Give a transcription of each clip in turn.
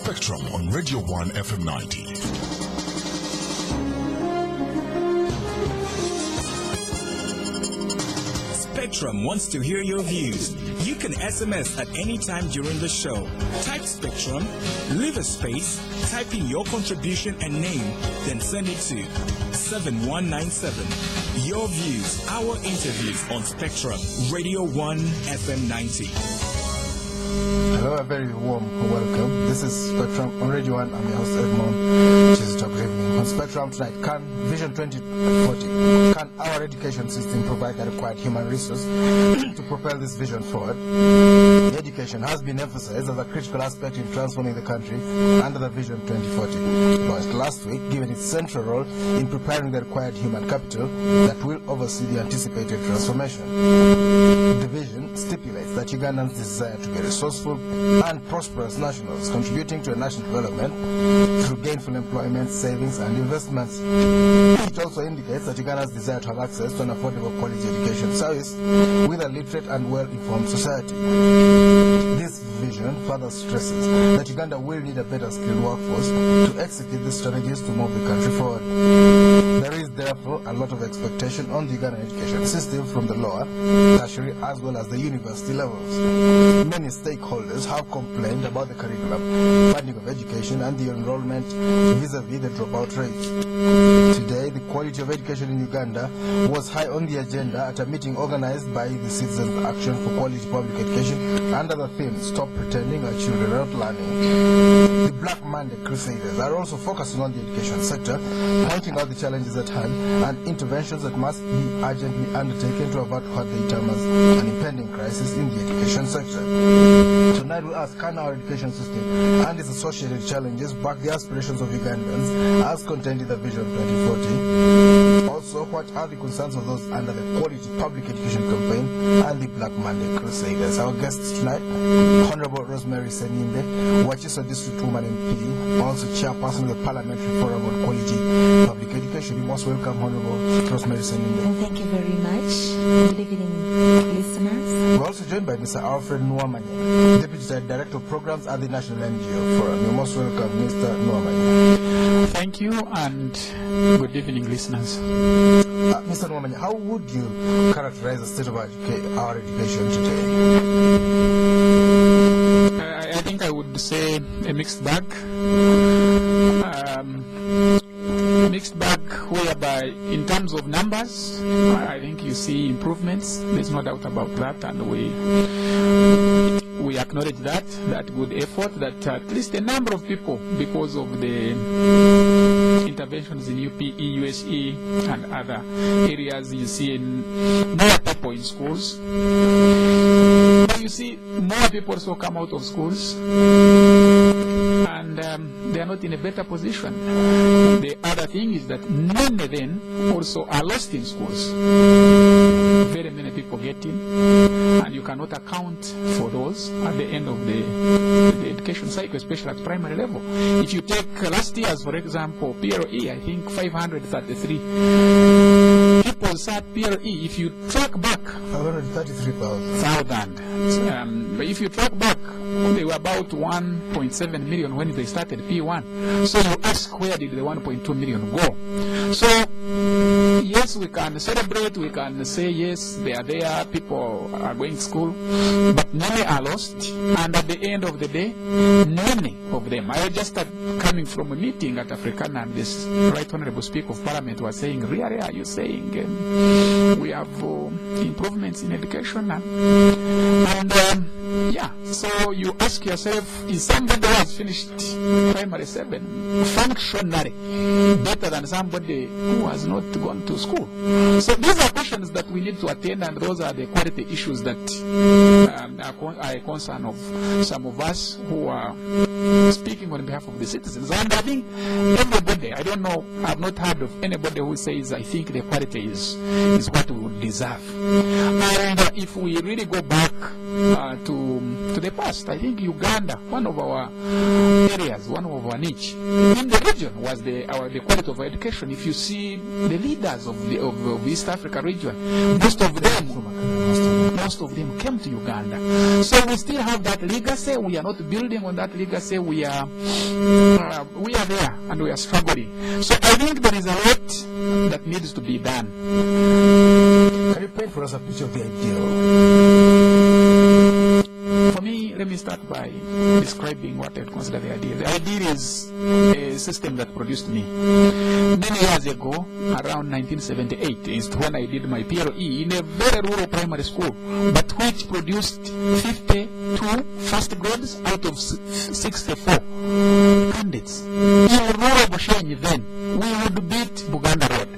Spectrum on Radio 1 FM 90. Spectrum wants to hear your views. You can SMS at any time during the show. Type Spectrum, leave a space, type in your contribution and name, then send it to 7197. Your views, our interviews on Spectrum, Radio 1 FM 90. Hello, a very warm welcome. This is Spectrum on Radio 1. I'm your host, Edmond. This is Good evening. On Spectrum tonight, can Vision 2040, can our education system provide the required human resource to propel this vision forward? Education has been emphasized as a critical aspect in transforming the country under the Vision 2040, launched last week, given its central role in preparing the required human capital that will oversee the anticipated transformation. The vision stipulates that Ugandans desire to be resourceful and prosperous nationals, contributing to a national development through gainful employment, savings, and investments. It also indicates that Ugandans desire to have access to an affordable quality education service with a literate and well-informed society. This vision further stresses that Uganda will need a better skilled workforce to execute the strategies to move the country forward. There is therefore a lot of expectation on the Ugandan education system from the lower, tertiary, as well as the university levels. Many stakeholders have complained about the curriculum, funding of education, and the enrollment vis-a-vis the dropout rate. Today, the quality of education in Uganda was high on the agenda at a meeting organized by the Citizens Action for Quality Public Education under the theme, Stop Pretending Our Children Are Not Learning. The Black Monday Crusaders are also focusing on the education sector, pointing out the challenges at hand and interventions that must be urgently undertaken to avert what they term as an impending crisis in the education sector. Tonight we ask, can our education system and its associated challenges back the aspirations of Ugandans as contained in the Vision 2040? Also, what are the concerns of those under the Quality Public Education Campaign and the Black Monday Crusaders? Our guests tonight, Honorable Rosemary Seninde, Wakiso District Woman MP, also Chairperson of the Parliamentary Forum on Quality Public Education. You most welcome, Honorable Rosemary Seninde. Thank you very much. Good evening, listeners. We're also joined by Mr. Alfred Niwamanya, Deputy Director of Programs at the National NGO Forum. You're most welcome, Mr. Niwamanya. Thank you, and good evening, listeners. Mr. Niwamanya, how would you characterize the state of our education today? I think I would say a mixed bag. Mixed bag whereby in terms of numbers, I think you see improvements. There's no doubt about that, and we acknowledge that good effort, that at least a number of people, because of the interventions in UPE, USE, and other areas, you see more people in schools. But you see more people also come out of schools, and they are not in a better position. The other thing is that many then also are lost in schools. Very many people get in, and you cannot account for those at the end of the education cycle, especially at primary level. If you take last year's, for example, PLE, I think 533 people sat PLE. If you track back, 533,000. But if you track back, they were about 1.7 million when they started P1. So you ask, where did the 1.2 million go? So yes, we can celebrate, we can say yes, they are there, people are going to school, but many are lost, and at the end of the day, many of them, I just coming from a meeting at Africana, and this Right Honorable Speaker of Parliament was saying, really, are you saying we have improvements in education? Yeah, so you ask yourself, is somebody who has finished primary 7 functionally better than somebody who has not gone to school? So these are questions that we need to attend, and those are the quality issues that are a concern of some of us who are speaking on behalf of the citizens. And I think everybody, I don't know, I've not heard of anybody who says, I think the quality is what we would deserve. And if we really go back to to the past. I think Uganda, one of our areas, one of our niche in the region was the quality of education. If you see the leaders of the East Africa region, most of them came to Uganda. So we still have that legacy. We are not building on that legacy. We are there and we are struggling. So I think there is a lot that needs to be done. Can you paint for us a picture of the ideal? For me, let me start by describing what I consider the ideal. The ideal is a system that produced me. Many years ago, around 1978, is when I did my PLE in a very rural primary school, but which produced 52 first grades out of 64 candidates. In rural Bushenyi then, we would beat Buganda Road.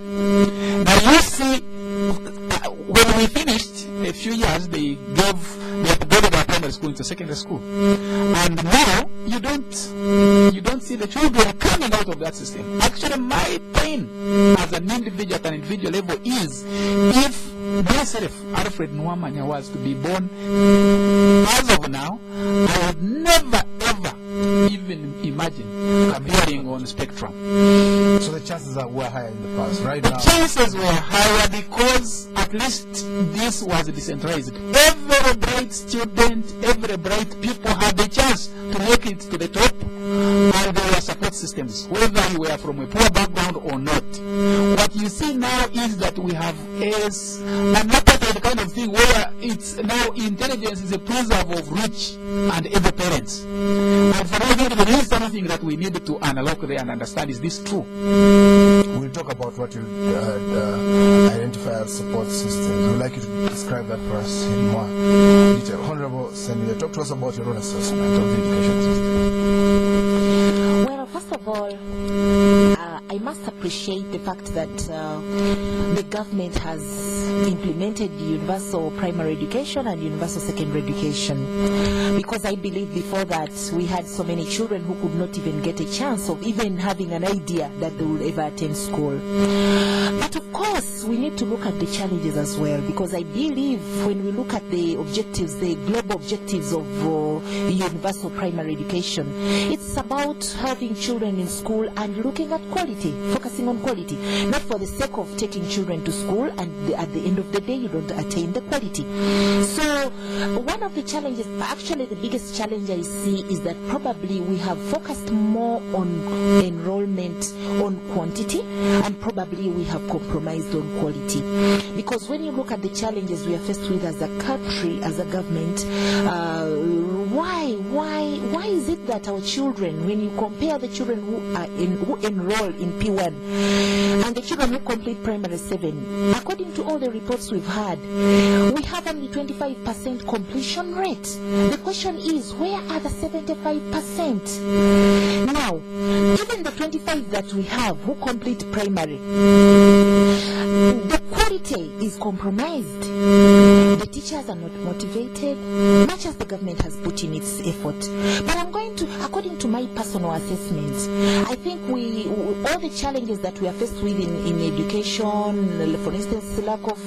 Now you see, when we finished a few years, they upgraded our primary school into secondary school, and now you don't see the children coming out of that system. Actually, my pain as an individual at an individual level is if myself, Alfred Niwamanya, was to be born as of now, I would never ever even imagine appearing on spectrum. So the chances were higher in the past. Right now, the chances were higher because at least this was decentralized. Every bright student, every bright people had the chance to make it to the top, and there were support systems, whether you were from a poor background or not. What you see now is that we have an apartheid kind of thing where it's now intelligence is a preserve of rich and able parents. And for me, there is something that we need to unlock there and understand. Is this true? We'll talk about what you identify as support systems. We'd like you to describe that for us in more detail. Honorable Seninde, talk to us about your own assessment of the education system. Well, first of all, I must appreciate the fact that the government has implemented universal primary education and universal secondary education, because I believe before that we had so many children who could not even get a chance of even having an idea that they will ever attend school. But of course, we need to look at the challenges as well, because I believe when we look at the objectives, the global objectives of universal primary education, it's about having children in school and looking at quality, focusing on quality, not for the sake of taking children to school and at the end of the day you don't attain the quality. So one of the challenges, actually the biggest challenge I see, is that probably we have focused more on enrollment, on quantity, and probably we have compromised on quality. Because when you look at the challenges we are faced with as a country, as a government, why is it that our children, when you compare the children who enroll in P1 and the children who complete primary 7, according to all the reports we've had, we have only 25% completion rate. The question is, where are the 75%? Now, even the 25 that we have who complete primary, the quality is compromised. The teachers are not motivated, much as the government has put in its effort. But I'm going to, according to my personal assessment, I think all the challenges that we are faced with in education, for instance, lack of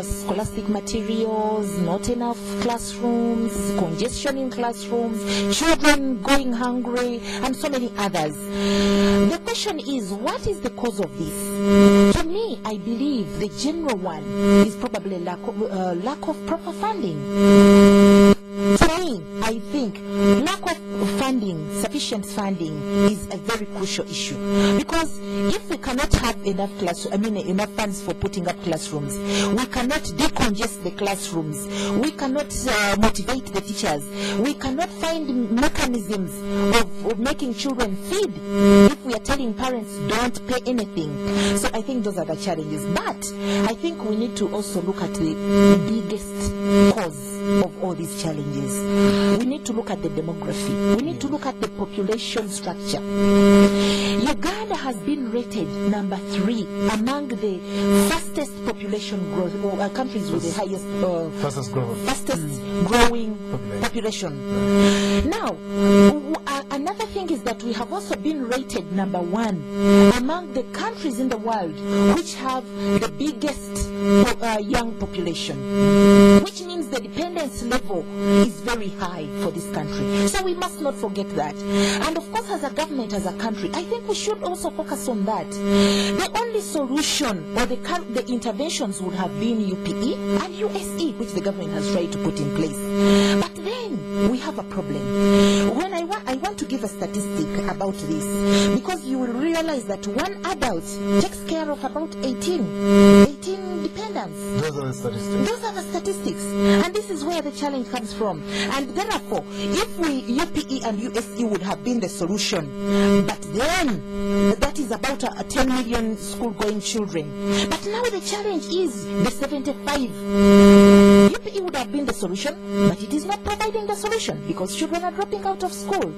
scholastic materials, not enough classrooms, congestion in classrooms, children going hungry, and so many others. The question is, what is the cause of this? To me, I believe the general one is probably lack of proper funding. To me, I think lack of funding, sufficient funding, is a very crucial issue. Because if we cannot have enough enough funds for putting up classrooms, we cannot decongest the classrooms, we cannot motivate the teachers, we cannot find mechanisms of making children feed if we are telling parents don't pay anything. So I think those are the challenges. But I think we need to also look at the biggest cause of all these challenges. We need to look at the demography. We need to look at the population structure. Uganda has been rated number 3 among the fastest population growth, or countries with the highest fastest growing population. Now, another thing is that we have also been rated number 1 among the countries in the world which have the biggest young population, which means means the dependence level is very high for this country. So we must not forget that. And of course, as a government, as a country, I think we should also focus on that. The only solution or the interventions would have been UPE and USE, which the government has tried to put in place. But then we have a problem. When I want to give a statistic about this, because you will realize that one adult takes care of about 18 dependents. Those are the statistics. Those are the statistics. And this is where the challenge comes from. And therefore, if UPE and USE would have been the solution, but then that is about 10 million school-going children. But now the challenge is the 75. UPE would have been the solution, but it is not providing the solution because children are dropping out of school.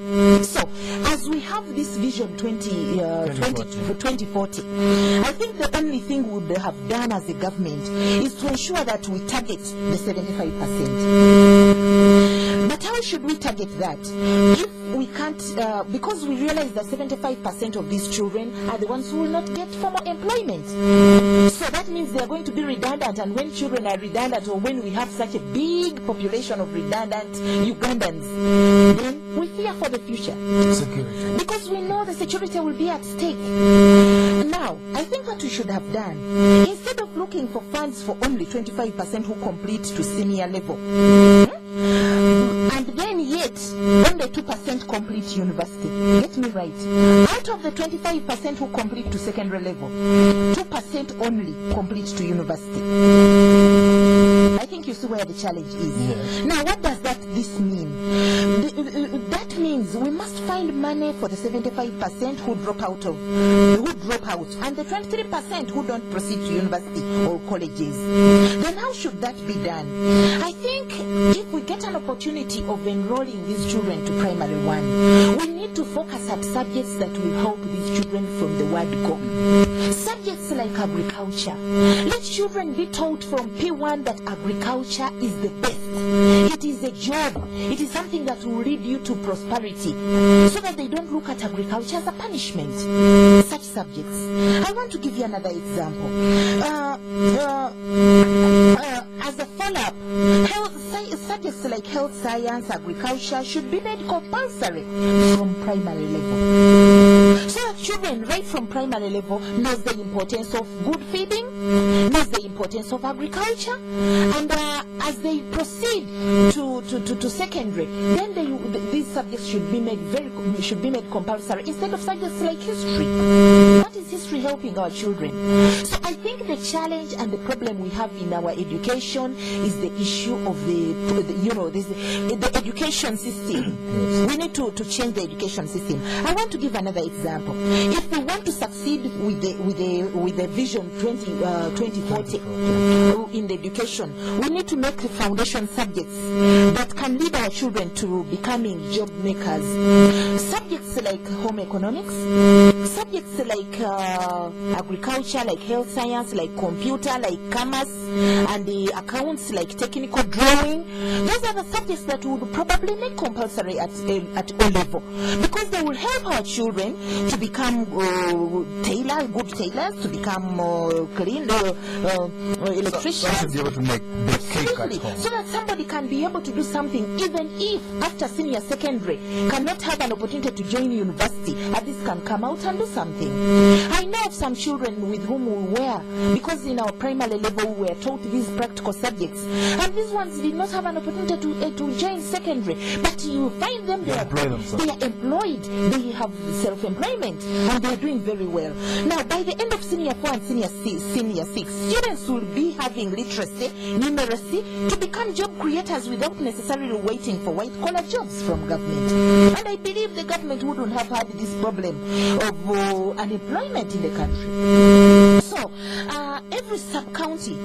So, as we have this vision 2040, I think the only thing we would have done as a government is to ensure that we target the 75%. But how should we target that? If we can't, because we realize that 75% of these children are the ones who will not get formal employment. So that means they are going to be redundant, and when children are redundant, or when we have such a big population of redundant Ugandans, then we fear for the future. Security. Because we know the security will be at stake. Now, I think what we should have done, instead of looking for funds for only 25% who complete to senior level, and then yet only 2% complete university. Get me right. Out of the 25% who complete to secondary level, 2% only complete to university. I think you see where the challenge is. Yes. Now, what does this mean? That means we must find money for the 75% who drop out, and the 23% who don't proceed to university or colleges. Then how should that be done? I think if we get an opportunity of enrolling these children to primary one, we need to focus at subjects that will help these children from the word go. Subjects like agriculture. Let children be taught from P1 that agriculture is the best. It is a job. It is something that will lead you to prosperity, so that they don't look at agriculture as a punishment. Such subjects. I want to give you another example. As a follow-up, subjects like health science, agriculture should be made compulsory from primary level, so that children right from primary level knows the importance of good feeding, knows the importance of agriculture, and as they proceed to secondary, then these subjects should be made compulsory instead of subjects like history. What is history helping our children? So I think the challenge and the problem we have in our education is the issue of the education system. We need to change the education system. I want to give another example. If we want to succeed with the vision 2040 in the education, we need to make the foundation subjects that can lead our children to becoming job makers. Subjects like home economics, subjects like agriculture, like health science, like computer, like commerce, and the accounts like technical drawing. Those are the subjects that would probably make compulsory at O level, because they will help our children to become good tailors, to become clean electricians. So be able to make bake cake at home. So that somebody can be able to do something, even if after senior secondary cannot have an opportunity to join university, at least can come out and do something. I know of some children with whom we were, because in our primary level we were taught these practical subjects, and these ones did not have an opportunity to join secondary, but you find them they are employed, they have self-employment, and they are doing very well. Now, by the end of senior 4 and senior 6, students will be having literacy, numeracy, to become job creators without necessarily waiting for white-collar jobs from government. And I believe the government wouldn't have had this problem of unemployment in the country. So, every sub-county,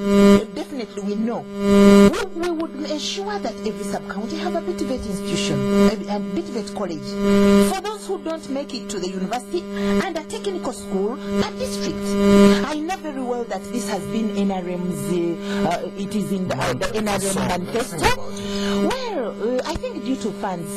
definitely we know, we would ensure that every sub-county have a BTVET institution, a BTVET college, for those who don't make it to the university, and a technical school per district. I know very well that this has been NRM's, it is in the NRM manifesto. Well, I think due to funds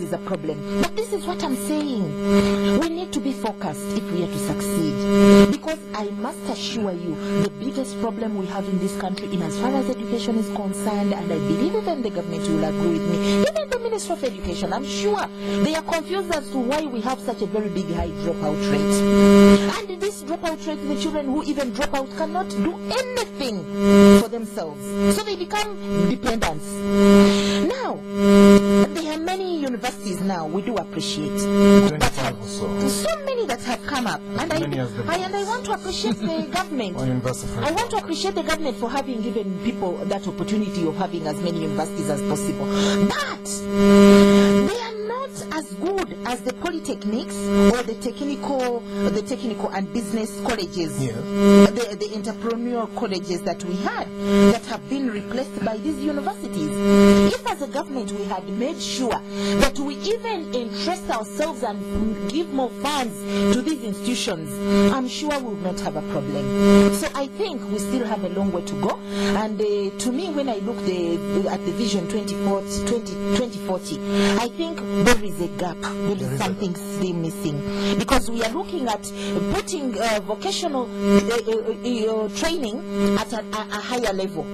is a problem. But this is what I'm saying. We need to be focused if we are to succeed. Because I must assure you, the biggest problem we have in this country in as far as education is concerned, and I believe even the government will agree with me, even the Minister of Education, I'm sure they are confused as to why we have such a very big high dropout rate. And this dropout rate, the children who even drop out cannot do anything for themselves. So they become dependents. Now, there are many universities now, we do appreciate. 25 or so. So many that have come up. And I want to appreciate the government. I want to appreciate the government for having given people that opportunity of having as many universities as possible. But they are not as good as the polytechnics or the technical and business colleges, the entrepreneurial colleges that we had that have been replaced by these universities. If as a government we had made sure that we even interest ourselves and give more funds to these institutions, I'm sure we would not have a problem. So I think we still have a long way to go. And to me, when I look at the Vision 2040, I think there is a gap. There is something still missing, because we are looking at putting vocational training at a higher level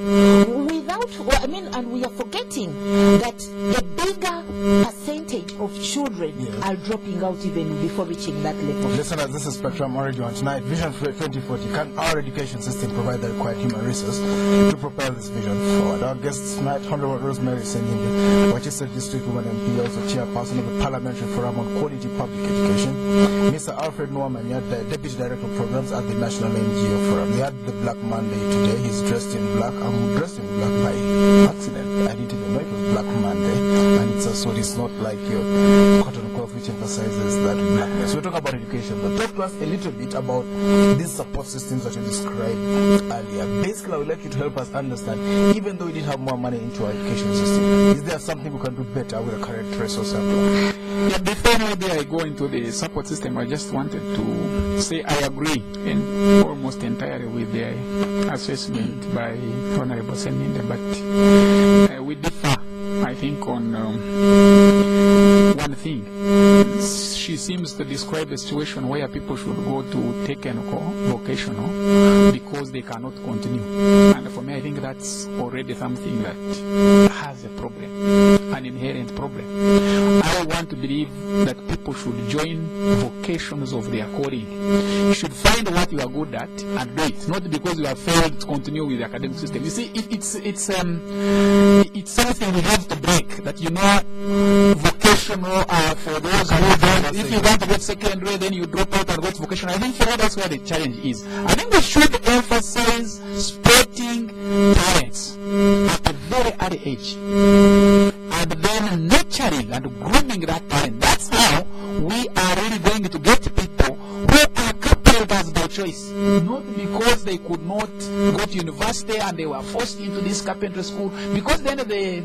and we are forgetting that a bigger percentage of children are dropping out even before reaching that level. Listeners, this is Spectrum on Radio 1 tonight. Vision 2040. Can our education system provide the required human resource to propel this vision forward? Our guests tonight, Honorable Rosemary Seninde, Wakiso District Woman MP, also Chairperson of the Parliamentary Forum on Quality Public Education, Mr. Alfred Niwamanya, the Deputy Director of Programs at the National NGO Forum. They had the Black Monday today. He's dressed in black. I'm dressed in black by accident. I didn't even know it was Black Monday, and it's not like your cotton cloth, which emphasizes that blackness. We're talking about education, but talk to us a little bit about these support systems that you described earlier. Basically, I would like you to help us understand, even though we didn't have more money into our education system, is there something we can do better with the current resource surplus? Yeah, before maybe I go into the support system, I just wanted to say I agree almost entirely with the assessment by Honorable Seninde, but we differ, I think, on one thing. She seems to describe a situation where people should go to technical, vocational, because they cannot continue. And for me, I think that's already something that has a problem, an inherent problem. I want to believe that people should join vocations of their calling. You should find what you are good at and do it, not because you have failed to continue with the academic system. You see, it's something we have to break, that, vocational for those who if you want to go to secondary, then you drop out and go to vocational. I think for that's where the challenge is. I think we should emphasize sporting talents at a very early age, and then nurturing and grooming that talent. That's how we are really going to get people who are carpenters by choice, not because they could not go to university and they were forced into this carpentry school, because then their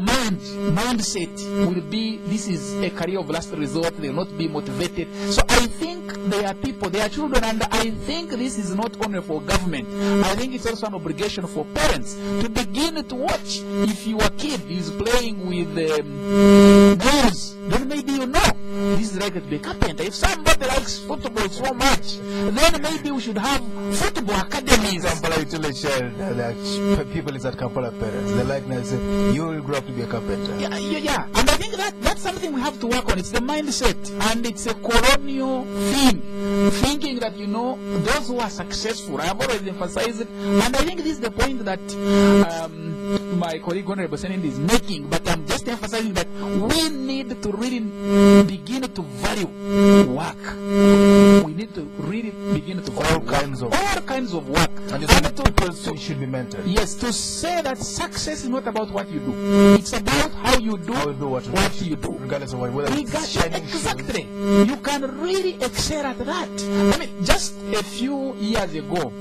mindset will be, this is a career of last resort. They will not be motivated. So I think they are people, they are children, and I think this is not only for government. I think it's also an obligation for parents to begin to watch. If your kid is playing with nails, then maybe this is likely to be a carpenter. If somebody likes football so much, then maybe we should have football academies. Kampala child, people is at Kampala parents. They like to say, you will grow up to be a carpenter. Yeah. And I think that's something we have to work on. It's the mindset, and it's a colonial thing, thinking that those who are successful. I have always emphasized it, and I think this is the point that my colleague Honorable Seninde is making. But I'm just emphasizing that we need to really begin to value work. We need to really begin to value all kinds of work. And people should be mentored. Yes, to say that success is not about what you do. It's about how you do what you do. Regardless of whether it's shining. Exactly. You can really excel at that. I mean, just a few years ago,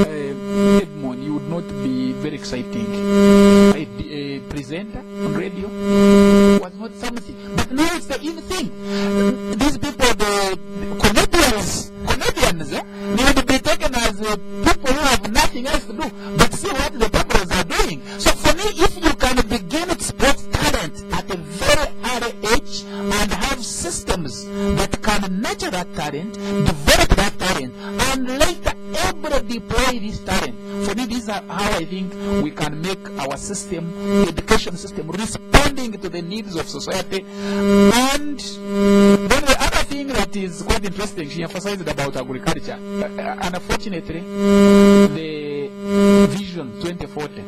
Edmond, you would not be very exciting. A presenter on radio was not something. But now it's the in thing. These people, the comedians, they would be taken as people who have nothing else to do but see what the purpose are doing. So for me, if you can begin systems that can nurture that talent, develop that talent, and later able to deploy this talent. For me, these are how I think we can make our system, education system, responding to the needs of society. And then the other thing that is quite interesting, she emphasized about agriculture. Unfortunately, the Vision 2040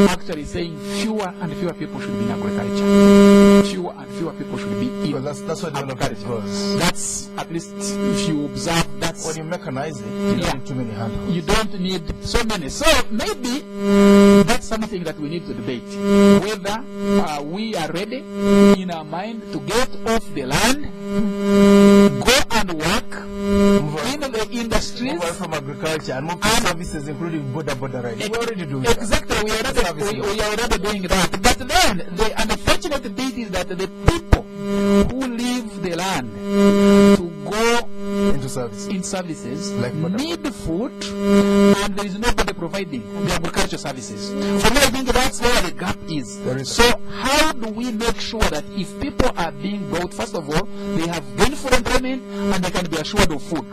actually saying fewer and fewer people should be in agriculture. Fewer and fewer people should be in that's what agriculture. was. That's, at least if you observe, that's When you mechanize it, you don't need too many handholds. you don't need so many. So maybe that's something that we need to debate, whether we are ready in our mind to get off the land, go and work in the industries. Move away from agriculture and move to services, including border rights. We're already doing Exactly, we are already doing that. But then the unfortunate bit is that the people who leave the land to go into service. in services Like need food, and there is nobody providing the agricultural services. For me, I think that's where the gap is. There is. So how do we make sure that if people are being brought, first of all, they have gainful employment and they can be assured of food?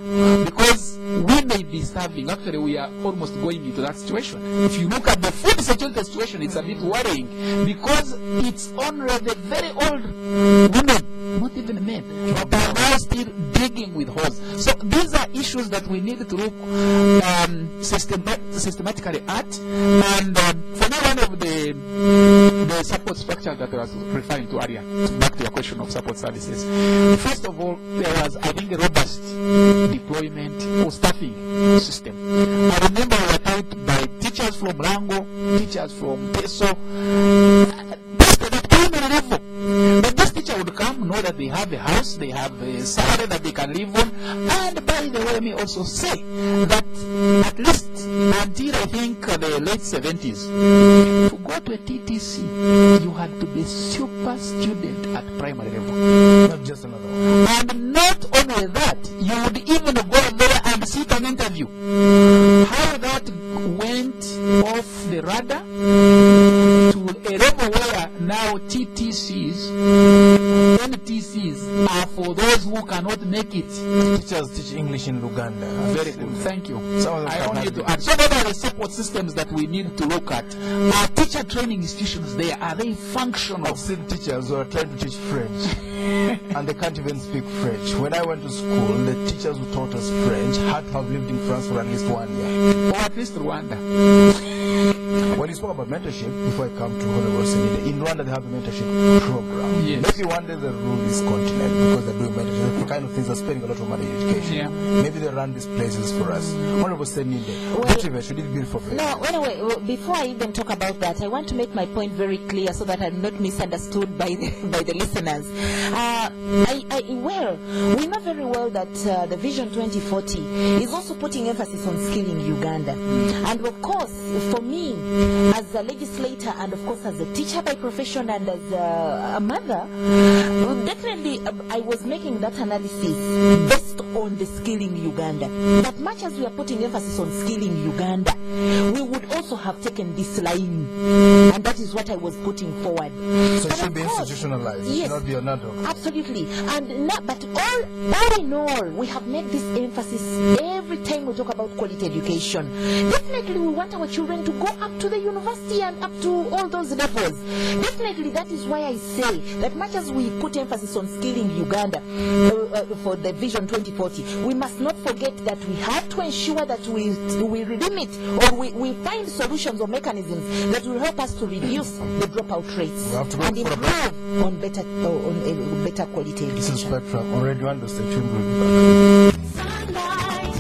Because we may be starving. Actually, we are almost going into that situation. If you look at the food security situation, it's a bit worrying, because it's only the very old women, not even men, but are now still digging with hoes. So these are issues that we need to look systematically at. And for me, one of the support structures that I was referring to earlier, back to your question of support services. First of all, there was, I think, a robust deployment or staffing system. I remember we were taught by teachers from Rango, teachers from Peso, posted at primary level. But this teacher would come, know that they have a house, they have a salary that they can live on. And by the way, let me also say that at least until I think the late 70s, to go to a TTC, you had to be super student at primary level. Not just another one. And not only that, you would even go there and sit an interview. How that went off the radar to a level where now TTCs, NTCs are for those who cannot make it. Teachers teach English in Luganda. Very good, thank you. Some of them I can want you have to add. So what are the support systems that we need to look at? Are teacher training institutions there? Are they functional? I've seen teachers who are trying to teach French and they can't even speak French. When I went to school, the teachers who taught us French had to have lived in France for at least 1 year. Or at least Rwanda. When you spoke about mentorship, before I come to Honorable Seninde, in Rwanda they have a mentorship program. Yes. Maybe one day they'll rule this continent because they're doing mentorship. The kind of things are spending a lot of money in education. Yeah. Maybe they run these places for us. Honorable Seninde, should it be for faith? No, anyway, before I even talk about that, I want to make my point very clear so that I'm not misunderstood by the listeners. Well, we know very well that the Vision 2040 is also putting emphasis on skilling Uganda. And of course, for me, as a legislator and of course as a teacher by profession and as a mother, definitely I was making that analysis based on the skilling Uganda. That much as we are putting emphasis on skilling Uganda, we would also have taken this line, and that is what I was putting forward. So it But should of be course, institutionalized, yes, not be another. absolutely. And but all in all, we have made this emphasis every time we talk about quality education. Definitely, we want our children to go up to the university and up to all those levels. Definitely, that is why I say that much as we put emphasis on skilling Uganda for the Vision 2040, we must not forget that we have to ensure that we limit or we find solutions or mechanisms that will help us to reduce the dropout rates We have to go and for a improve on better quality This is education. Spectrum on Radio 1, the station will be back. Sunlight,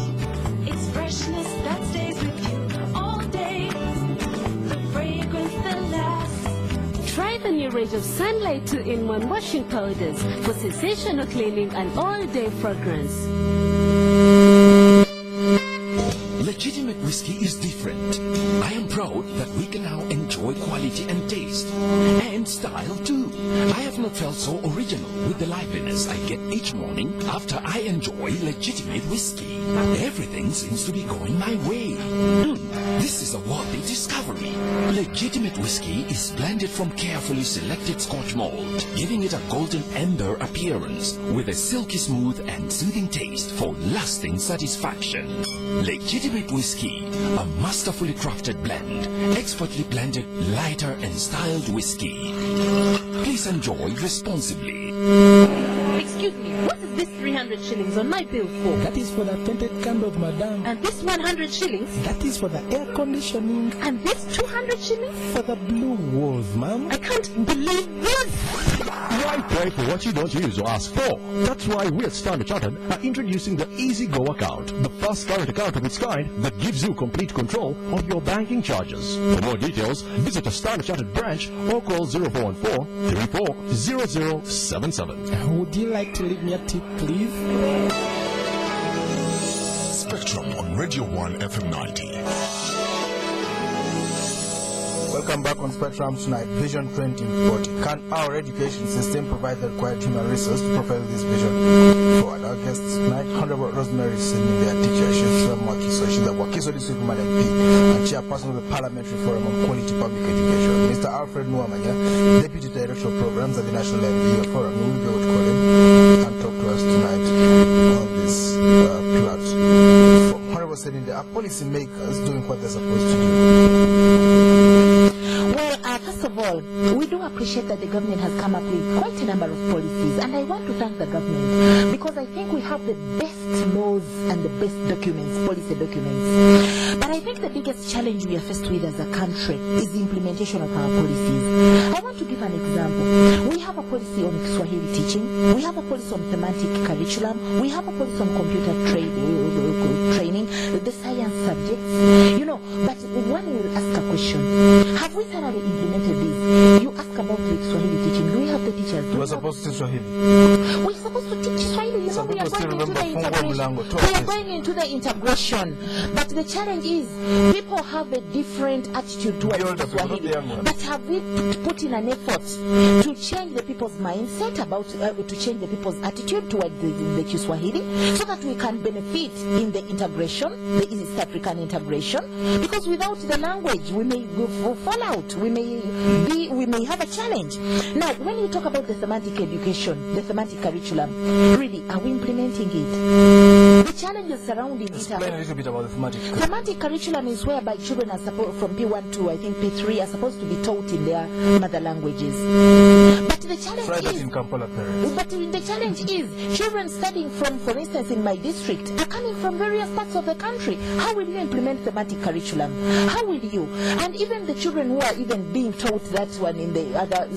it's freshness that stays with you all day. The fragrance that lasts. Try the new range of Sunlight 2-in-1 washing powders for sensational cleaning and all-day fragrance. Legitimate whiskey is different. I am proud that we can now enjoy quality and taste. And style too. I have not felt so original with the liveliness I get each morning after I enjoy legitimate whiskey. Everything seems to be going my way. This is a worthy discovery. Legitimate whiskey is blended from carefully selected Scotch malt, giving it a golden amber appearance with a silky smooth and soothing taste for lasting satisfaction. Legitimate whiskey, a masterfully crafted blend, expertly blended, lighter and styled whiskey. Please enjoy responsibly. Excuse me, what is this 300 shillings on my bill for? That is for the tinted candles, madam. And this 100 shillings? That is for the air conditioning. And this 200 shillings? For the blue walls, ma'am. I can't believe this! Why pay for what you don't use or ask for? That's why we at Standard Chartered are introducing the Easy Go account, the first current account of its kind that gives you complete control of your banking charges. For more details, visit a Standard Chartered branch or call 0414 34 0077. Would you like to leave me a tip, please? Spectrum on Radio 1 FM 90. Welcome back on Spectrum tonight. Vision 2040. Can our education system provide the required human resource to propel this vision forward? Our guests tonight, Honorable Rosemary, Seninde, teacher. She's from Wakiso. She's a Wakiso District Woman MP and Chairperson of the Parliamentary Forum on Quality Public Education. Mr. Alfred Niwamanya, Deputy Director of Programs at the National Youth Forum. We will be able to call him and talk to us tonight on this platform. Honorable Seninde, are policymakers doing what they're supposed to do? Well, first of all, we do appreciate that the government has come up with quite a number of policies, and I want to thank the government because I think we have the best laws and the best documents, policy documents. But I think the biggest challenge we are faced with as a country is the implementation of our policies. I want to give an example. We have a policy on Swahili teaching, we have a policy on thematic curriculum, we have a policy on computer training, the science subjects, you know, but one will ask a question. Have we thoroughly implemented this? You ask about the Swahili teaching. Do we have the teachers? We're supposed to teach Swahili. We're supposed to teach Swahili. You know, we are going into the integration. We are going into the integration. But the challenge is, people have a different attitude towards Swahili. But have we put in an effort to change the people's mindset about, to change the people's attitude towards the Kiswahili, so that we can benefit in the integration, the East African integration? Because without the language, we may fall out. We may have a challenge. Now, when you talk about the thematic education, the thematic curriculum, really, are we implementing it? The challenges surrounding it. Explain a little bit about the thematic curriculum. Thematic curriculum is whereby children are supposed, from P1 to I think P3, are supposed to be taught in their mother languages. But the challenge is, in Kampala parents. but the challenge is, children studying from, for instance, in my district, are coming from various parts of the country. How will you implement thematic curriculum? How will you? And even the children who are even being taught that one in the other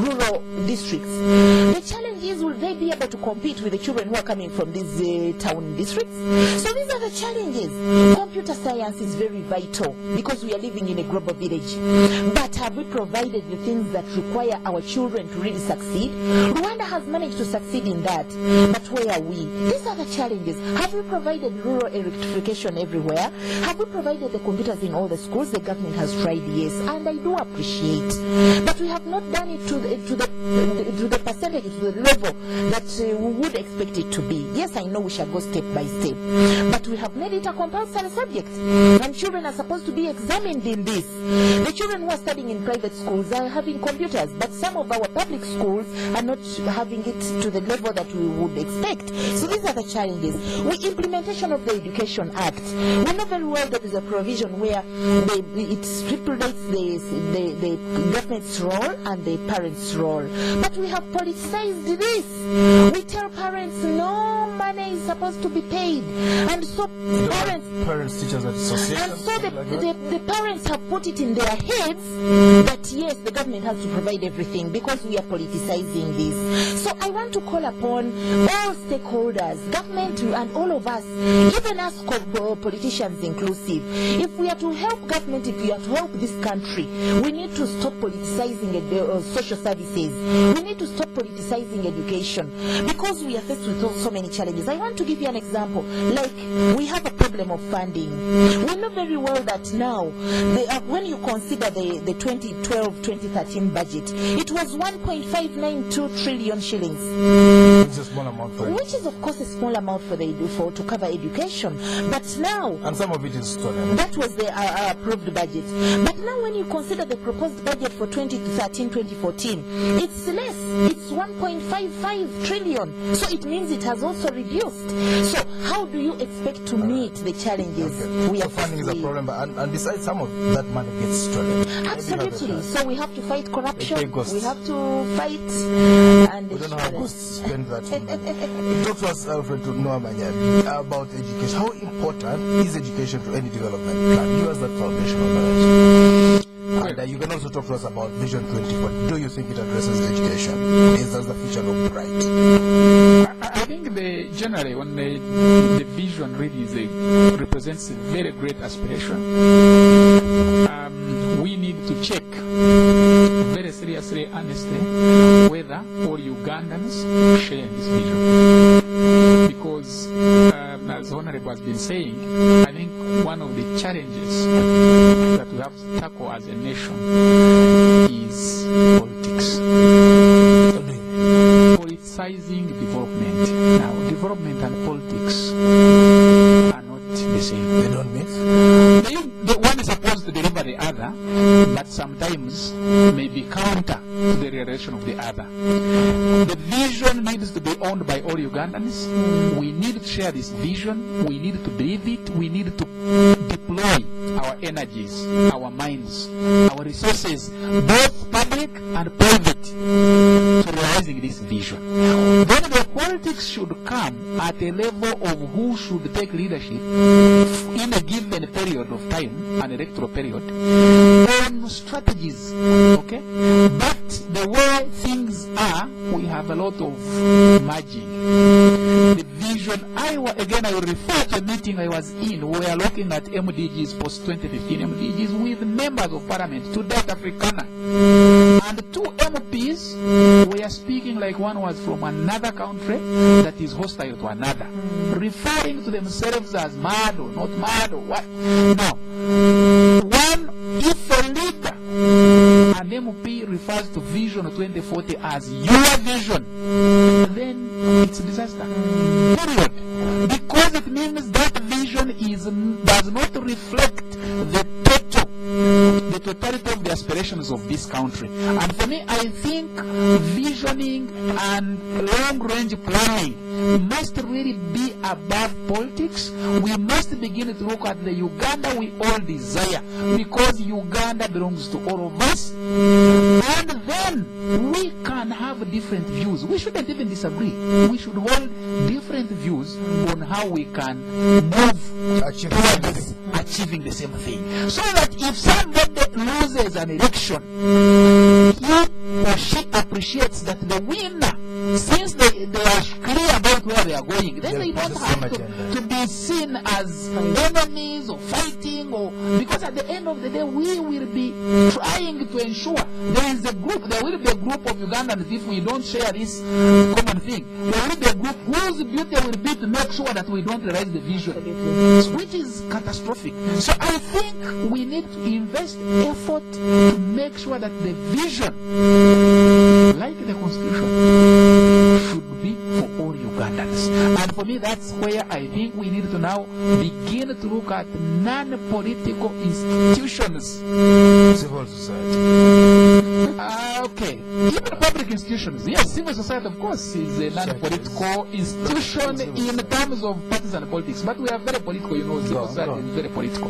rural districts, the challenge is, will they be able to compete with the children who are coming from these town districts? So these are the challenges. Computer science is very vital because we are living in a global village. But have we provided the things that require our children to really succeed? Rwanda has managed to succeed in that, but where are we? These are the challenges. Have we provided rural electrification everywhere? Have we provided the computers in all the schools? The government has tried, yes, and I do appreciate. But we have not done it to the percentage, to the level that we would expect it to be. Yes, I know we shall go step by step, but we have made it a compulsory subject, and children are supposed to be examined in this. The children who are studying in private schools are having computers, but some of our public schools are not having it to the level that we would expect. So these are the challenges. With implementation of the Education Act, we know very well there is a provision where it stipulates the government's role and the parents' role. But we have politicized this. We tell parents no money is supposed to be paid, and so parents teachers association. And so the parents have put it in their heads that yes, the government has to provide everything because we are politicizing this. So I want to call upon all stakeholders, government and all of us, even us politicians inclusive. If we are to help government, if we are to help this country, we need to stop politicizing social services. We need to stop politicizing education because we are faced with so many challenges. I want to give you an example. Like, we have a problem of funding. We know very well that now, when you consider the 2012-2013 budget, it was 1.592 trillion shillings. It's a small amount for it. Which is, of course, a small amount for to cover education. But now, And some of it is stolen. that was the approved budget. But now, when you consider the proposed budget for 2013-2014, it's less. It's 1.55 trillion. So it means it has also reduced. So how do you expect to meet the challenges we So are funding is a facing? problem, and besides, some of that money gets stolen. Absolutely. So we have to fight corruption. They pay ghosts. We have to fight and We don't know how ensure ghosts spend that money. Talk to us, Alfred, to Niwamanya, about education. How important is education to any development plan? Give us that foundational knowledge. And you can also talk to us about Vision 2040. Do you think it addresses education? Does the future look bright? I think generally when the vision really represents a very great aspiration, we need to check very seriously, honestly, whether all Ugandans share this vision. Because, as Honorable has been saying, I think one of the challenges that we have to tackle as a nation is politics. Politicizing development. Now, development and politics are not the same. They don't mix? The one is supposed to deliver the other, but sometimes may be counter to the realization of the other. The vision needs to be owned by all Ugandans. We need to share this vision. We need to believe it. We need to deploy our energies, our minds, our resources, both public and private, to realizing this vision. Then the politics should come at a level of who should take leadership in a given period of time, an electoral period, on strategies. Okay? But the way things are, we have a lot of merging. The vision, I will refer to a meeting I was in. We are looking at MDGs, post-2015 MDGs, with members of parliament, to South Africana. And two MPs were speaking like one was from another country that is hostile to another, referring to themselves as mad or not mad or what. Now, if a leader, an MP refers to Vision 2040 as your vision, then it's a disaster. Period. Because it means that vision does not reflect the totality of the aspirations of this country. And for me, I think visioning and long-range planning must really be above politics. We must begin to look at the Uganda we all desire, because Uganda belongs to all of us. And then we can have different views. We shouldn't even disagree. We should hold different views on how we can move towards achieving the same thing. So that if somebody loses an election, he or she appreciates that the winner, since they are clear about where they are going, then they don't have to be seen as enemies or fighting, or because at the end of the day we will be trying to ensure there will be a group of Ugandans. If we don't share this common thing, there will be a group whose duty will be to make sure that we don't realize the vision, which is catastrophic. So I think we need to invest effort to make sure that the vision, like the Constitution, should be for all Ugandans. And for me, that's where I think we need to now begin to look at non-political institutions. Civil society. Okay. Even public institutions. Yes, civil society, of course, is a non-political institution in terms of partisan politics. But we are very political, civil society is very political.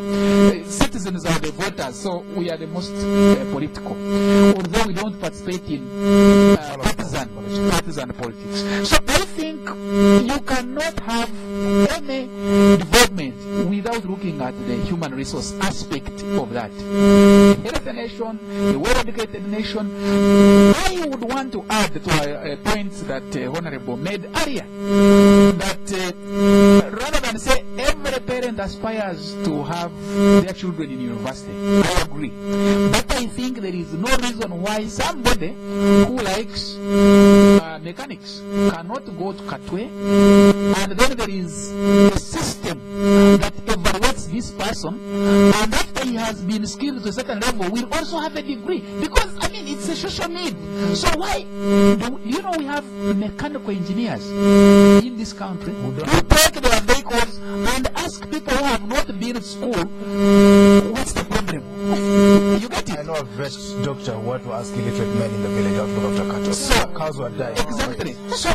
Citizens are the voters, so we are the most political. Although we don't participate in partisan politics. So I think you cannot have any development without looking at the human resource aspect of that. A healthy nation, a well-educated nation. I would want to add to a point that Honorable made earlier, that rather than say every parent aspires to have their children in university, I agree. But I think there is no reason why somebody who likes mechanics cannot go to Katwe, and then there is a system that this person, and after he has been skilled to a certain level, will also have a degree. Because, I mean, it's a social need. So why, you know, we have mechanical engineers in this country who take their vehicles and ask people who have not been to school, what's the problem? You get it? I know a vet doctor who had to ask illiterate men in the village how to look after cattle. So, cows were dying. Exactly. So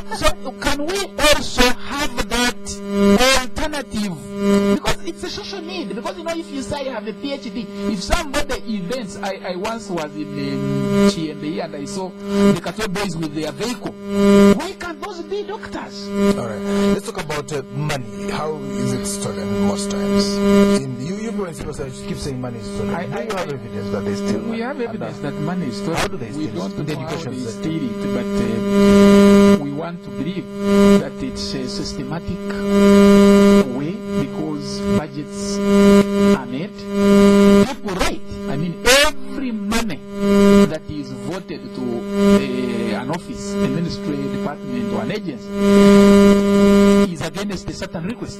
can we also have that alternative? Because it's a social need. Because, you know, if you say you have a PhD, if somebody invents, I once was in Seninde and I saw the cattle boys with their vehicle. Why can't those be doctors? All right. Let's talk about money. How is it stolen most times? You keep saying money is stolen. Do you have evidence that they steal? We have evidence that money is stolen. How do they steal? We don't know how they sector. steal it, but we want to believe that it's a systematic way because budgets are made. People write. I mean, every money that is voted to an office, a ministry, department, or an agency is against a certain request.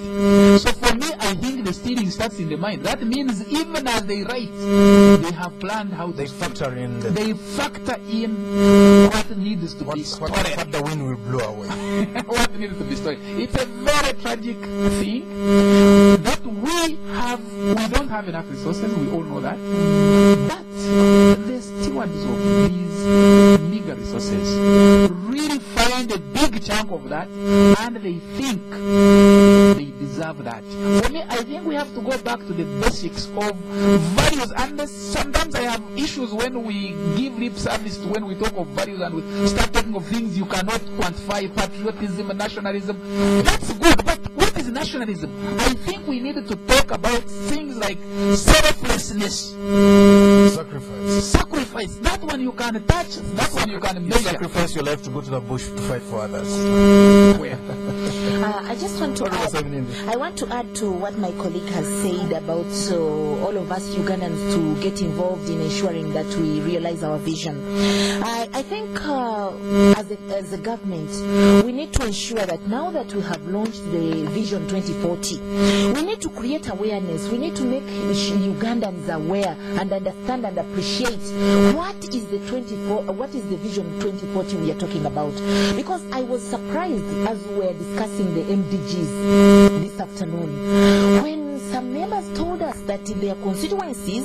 So for me, I think the stealing starts in the mind. That means even as they write, they have planned how They factor in the they factor in what needs to be stored. what the wind will blow away. What needs to be stored. It's a very tragic thing that we don't have enough resources, we all know that. But the stewards of these meager resources really find a big chunk of that and they think they deserve that. For me, I think we have to go back to the basics of values, and sometimes I have issues when we give lip service to when we talk of values and we start talking of things you cannot quantify, patriotism and nationalism. That's good, but what is nationalism? I think we need to talk about things like selflessness. Sacrifice. That one you can touch, that one you can measure. Sacrifice your life to go to the bush to fight for others. Where? I just want to add to what my colleague has said about all of us Ugandans to get involved in ensuring that we realize our vision. I think as a government, we need to ensure that now that we have launched the Vision 2040, we need to create awareness. We need to make Ugandans aware and understand and appreciate what is the Vision 2040 we are talking about. Because I was surprised as we were discussing the MDGs this afternoon when some members told us that in their constituencies,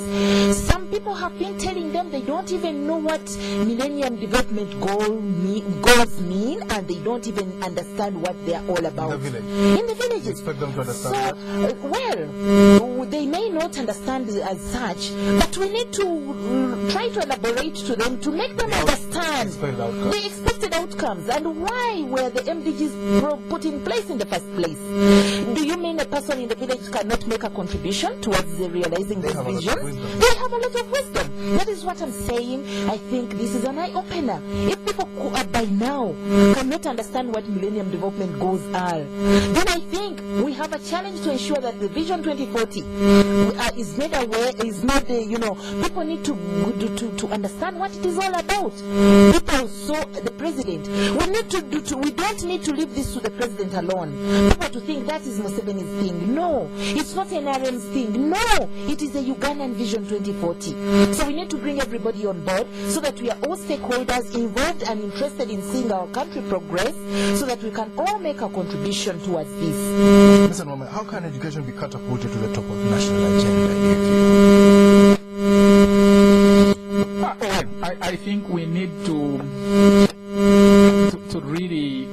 some people have been telling them they don't even know what Millennium Development Goals mean, and they don't even understand what they are all about. In the village. In the villages. You expect them to understand well, they may not understand as such, but we need to try to elaborate to them to make them understand the expected outcomes and why were the MDGs put in place in the first place. Do you mean a person in the village cannot make a contribution towards realizing this vision? They have a lot of wisdom. That is what I'm saying. I think this is an eye-opener. If people by now cannot understand what Millennium Development Goals are, then I think we have a challenge to ensure that the Vision 2040 is made aware, is made, people need to understand what it is all about. People saw the president. We don't need to leave this to the president alone. People to think that is Museveni's thing. No, it's not NRM's thing. No, it is a Ugandan Vision 2040. So we need to bring everybody on board so that we are all stakeholders involved and interested in seeing our country progress so that we can all make a contribution towards this. Mr. Niwamanya, how can education be catapulted to the top of the national agenda? I think we need to really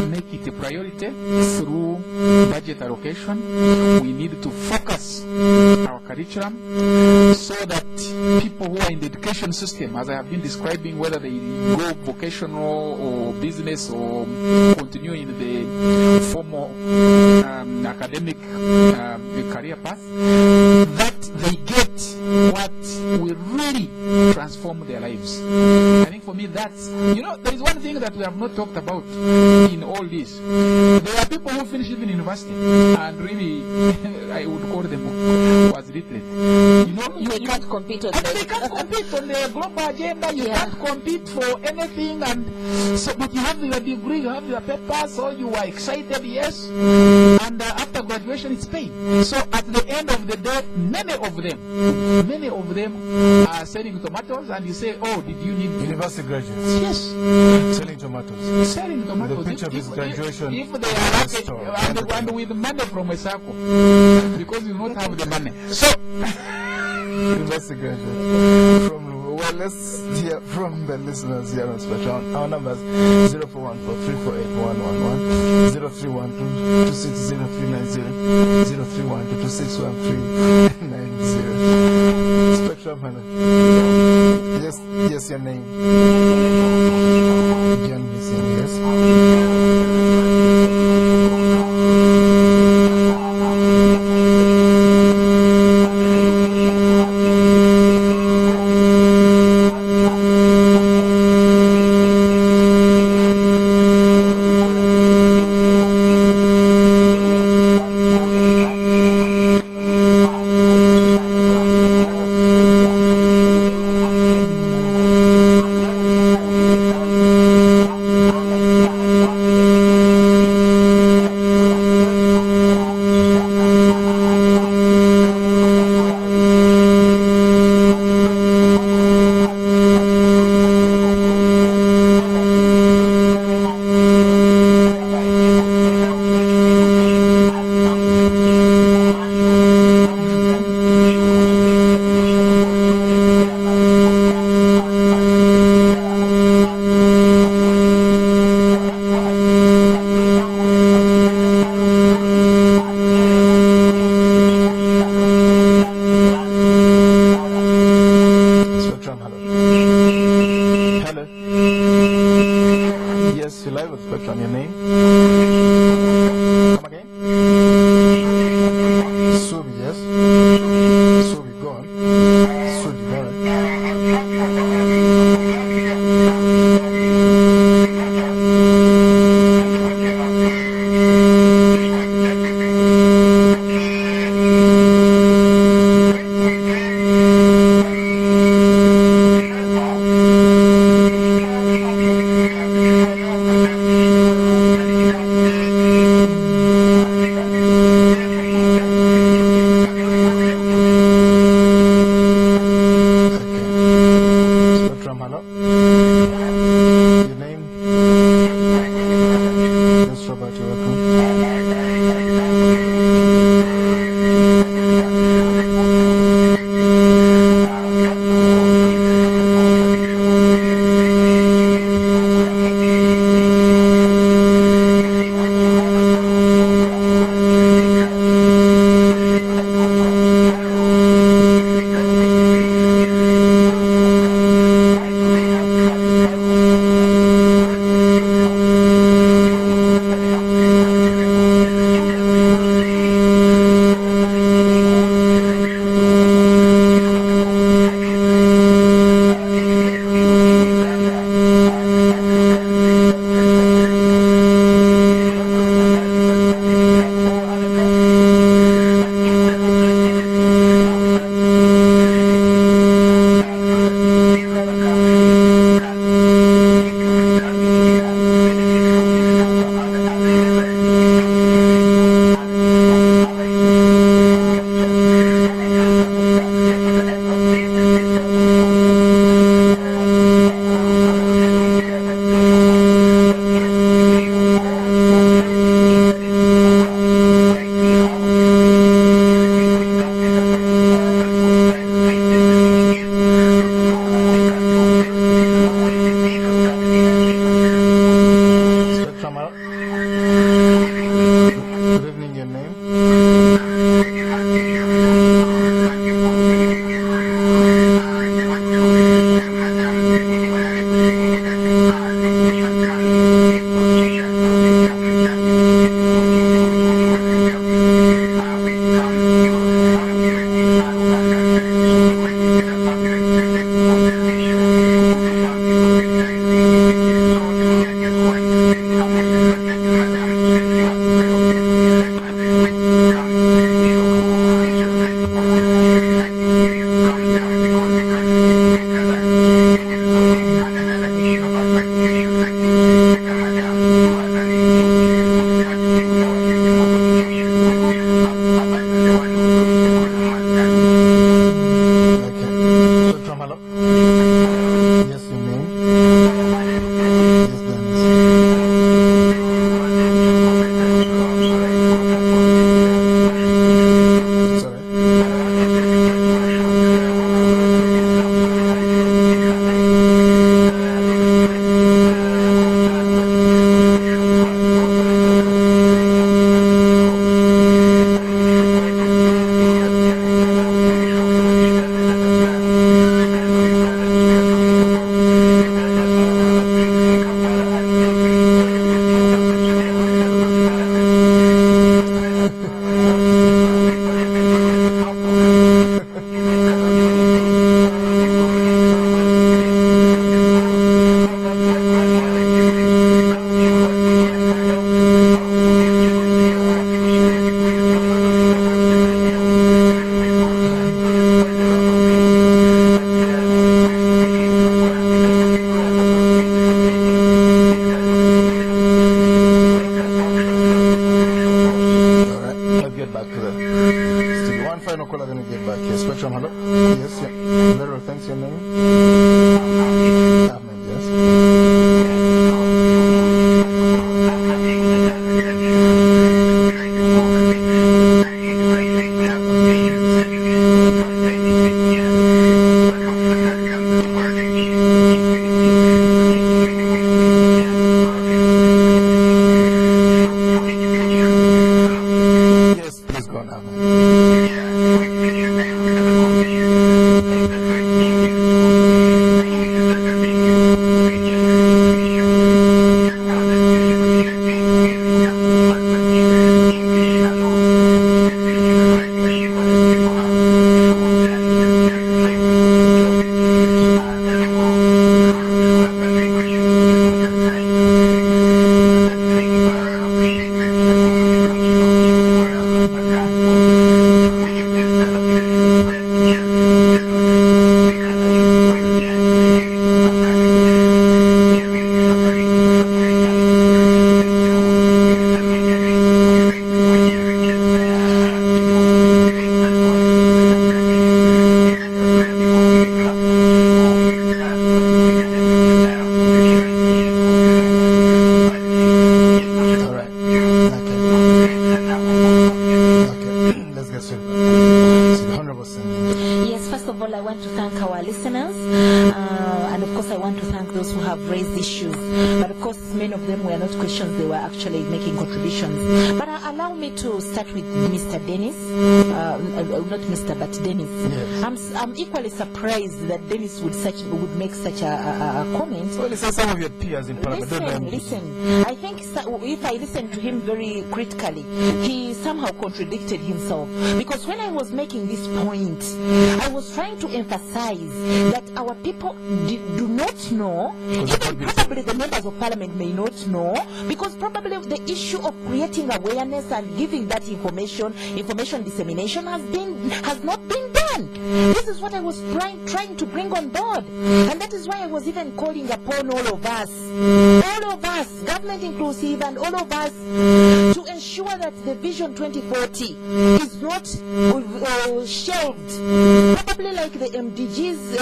make it a priority through budget allocation. We need to focus our curriculum so that people who are in the education system, as I have been describing, whether they go vocational or business or continue in the formal academic career path, that they get what we really transform their lives. I think for me that's, there is one thing that we have not talked about in all this. There are people who finish even university and really, I would call them was literate. They can't compete on they can't compete on the global agenda. You can't compete for anything, and so. But you have your degree, you have your paper, so you are excited, yes. And after graduation, it's paid. So at the end of the day, many of them are selling tomatoes, and you say, "Oh, did you need University graduates? Yes, selling tomatoes. selling tomatoes." The picture of his graduation. If they are lucky, and with money from a circle, because you don't have the money. So. University graduate. Well, let's hear from the listeners here on Spectrum. Our numbers 0414-348-111, 0312-260390, 0312-261390. Spectrum, hello. Yes, your name. John Missing, yes. Spectrum, hello? Yes, yeah. Very well, thanks. Your name? Ahmed, yes. Yes, please go on, Ahmed. Yes, first of all, I want to thank our listeners, and of course, I want to thank those who have raised issues. But of course, many of them were not questions; they were actually making contributions. But allow me to start with Mr. Dennis, not Mr. but Dennis. Yes. I'm equally surprised that Dennis would make such a comment. Well, it's some of your peers in Parliament. Listen. I think if I listen to him very critically, he somehow contradicted himself. Because when I was making this point, I was trying to emphasize that our people do not know, even probably the members of Parliament may not know, because probably the issue of creating awareness and giving that information dissemination has not been done. This is what I was trying to bring on board, and that is why I was even calling upon all of us, government inclusive, and all of us, to ensure that the Vision 2040 is not shelved, probably like the MDG's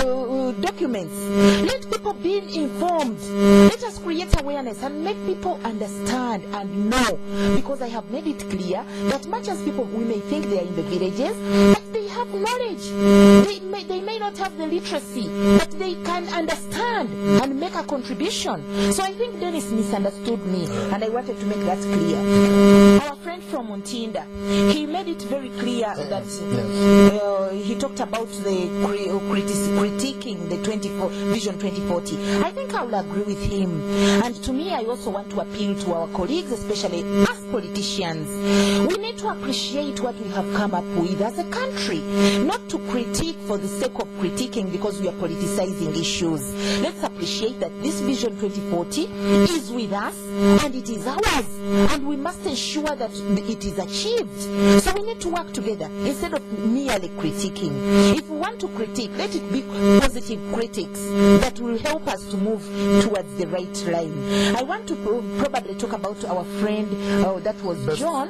documents. Let people be informed. Let us create awareness and make people understand and know, because I have made it clear that much as people, we may think they are in the villages, but they have knowledge. They may not have the literacy, but they can understand and make a contribution. So I think Dennis misunderstood me, and I wanted to make that clear. Our friend from Muntinda, he made it very clear that he talked about the critiquing the Vision 2040. I think I will agree with him. And to me, I also want to appeal to our colleagues, especially us politicians. We need to appreciate what we have come up with as a country, not to critique for the sake of critiquing because we are politicizing issues. Let's appreciate that this Vision 2040 is with us and it is ours, and we must ensure that it is achieved. So we need to work together instead of merely critiquing. If we want to critique, let it be positive critics that will help us to move towards the right line. I want to probably talk about our friend, that was John.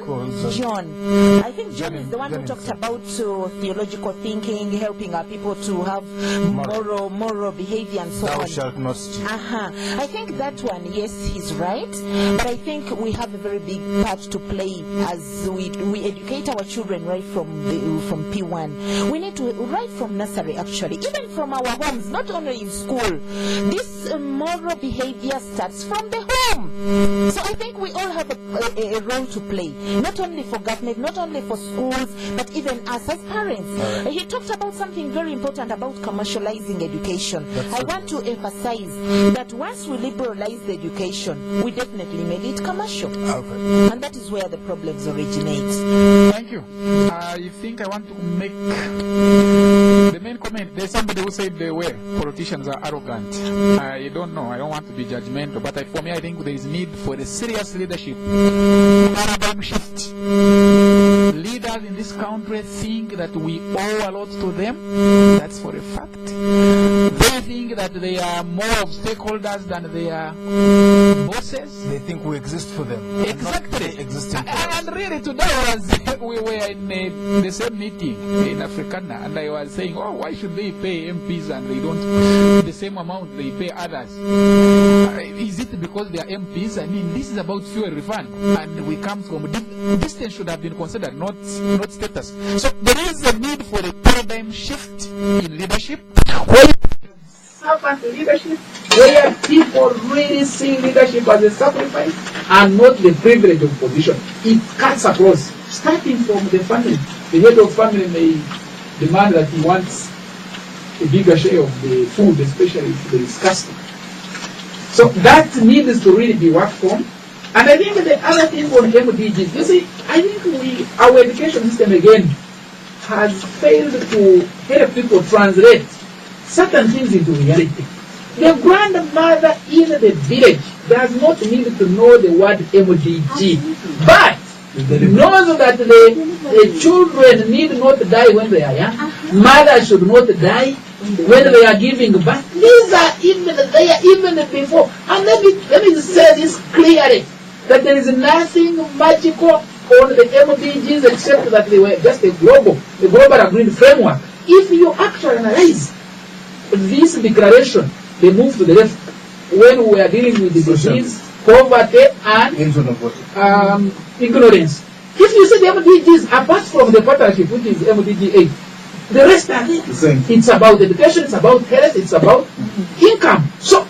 I think John is the one who talked about theological thinking, helping our people to have moral behavior and so on. Thou shalt not steal. I think that one, yes, he's right. But I think we have a very big part to play as we educate our children right from P1. We need to, right from nursery actually, even from our homes, not only in school. This moral behavior starts from the home. So I think we all have a role to play, not only for government, not only for schools, but even us as parents. He talked about something very important about commercializing education. I want to emphasize that once we liberalize the education, we definitely made it commercial. And that is where the problems originate. Thank you. I think I want to make the main comment. There's somebody who said politicians are arrogant. I don't know. I don't want to be judgmental, but for me, I think there is need for a serious leadership, paradigm shift. Leaders in this country think that we owe a lot to them. That's for a fact. They think that they are more of stakeholders than they are bosses. They think we exist for them. Exactly. Existing for us. And really today we were in the same meeting in Africana, and I was saying, oh, why should they pay MPs and they don't the same amount they pay others? Is it because they are MPs? I mean, this is about fuel refund, and we come from distance should have been considered, not status. So there is a need for a paradigm shift in leadership. Servant leadership, where people really see leadership as a sacrifice and not the privilege of position. It cuts across, starting from the family. The head of family may demand that he wants a bigger share of the food, especially if there is scarcity. So that needs to really be worked on. And I think the other thing on MDGs, you see, I think our education system again has failed to help people translate certain things into reality. The grandmother in the village does not need to know the word MDG, but knows that the children need not die when they are young. Mothers should not die when they are giving birth. These are even there even before. And let me say this clearly, that there is nothing magical on the MDGs except that they were just a global agreed framework. If you actually analyze this declaration, they move to the left when we are dealing with the disease, poverty, and ignorance. If you see the MDGs, apart from the partnership, which is MDG 8, the rest are there. It's about education, it's about health, it's about income. So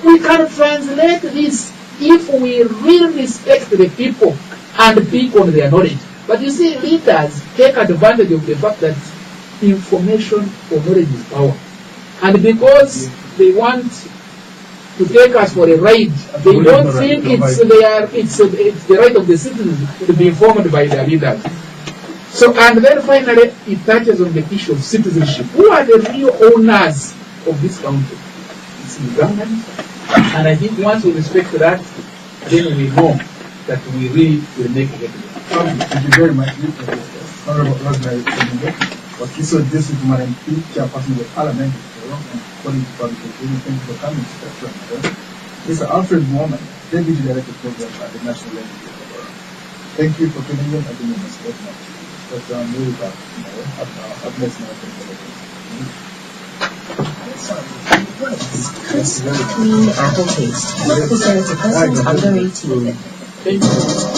we can translate this if we really respect the people and pick on their knowledge. But you see, leaders take advantage of the fact that information or knowledge is power. And because they want to take us for a ride, they don't think it's the right of the citizens to be informed by their leaders. So, and then finally, it touches on the issue of citizenship. Who are the real owners of this country? It's the government. And I think once we respect that, then we know that we really will make it happen. Thank you very much, Honorable Rosemary Seninde, Wakiso District MP, Chairperson of the Parliamentary, and Quality Public Education. Thank you for coming to that show. Mr. Alfred Niwamanya, Deputy Director Program at the National Legislature. Thank you for tuning in. I think you must get much. But we'll be back tomorrow. Up next now. Crisp, clean apple taste. Not for sale to persons under 18. Thank you.